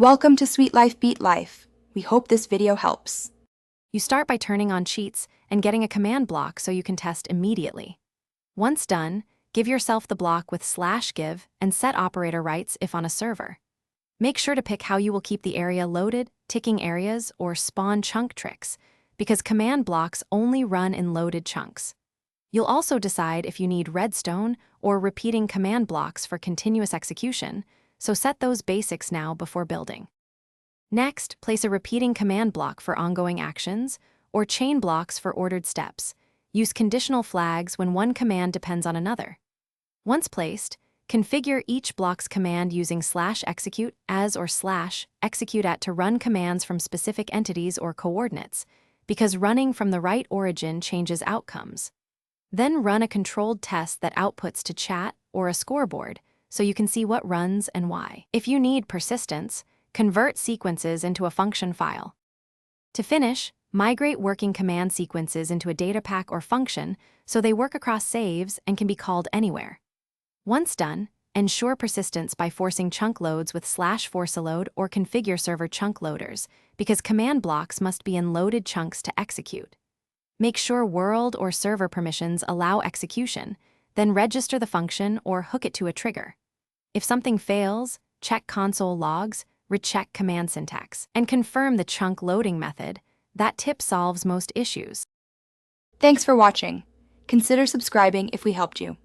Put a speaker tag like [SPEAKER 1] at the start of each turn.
[SPEAKER 1] Welcome to Sweet Life Beat Life. We hope this video helps.
[SPEAKER 2] You start by turning on cheats and getting a command block so you can test immediately. Once done, give yourself the block with /give and set operator rights if on a server. Make sure to pick how you will keep the area loaded, ticking areas, or spawn chunk tricks, because command blocks only run in loaded chunks. You'll also decide if you need redstone or repeating command blocks for continuous execution, so set those basics now before building. Next, place a repeating command block for ongoing actions, or chain blocks for ordered steps. Use conditional flags when one command depends on another. Once placed, configure each block's command using /execute as or /execute at to run commands from specific entities or coordinates, because running from the right origin changes outcomes. Then run a controlled test that outputs to chat or a scoreboard, so you can see what runs and why. If you need persistence, convert sequences into a function file. To finish, migrate working command sequences into a data pack or function so they work across saves and can be called anywhere. Once done, ensure persistence by forcing chunk loads with /force-a-load or configure server chunk loaders, because command blocks must be in loaded chunks to execute. Make sure world or server permissions allow execution, then register the function or hook it to a trigger. If something fails, check console logs, recheck command syntax, and confirm the chunk loading method. That tip solves most issues.
[SPEAKER 1] Thanks for watching. Consider subscribing if we helped you.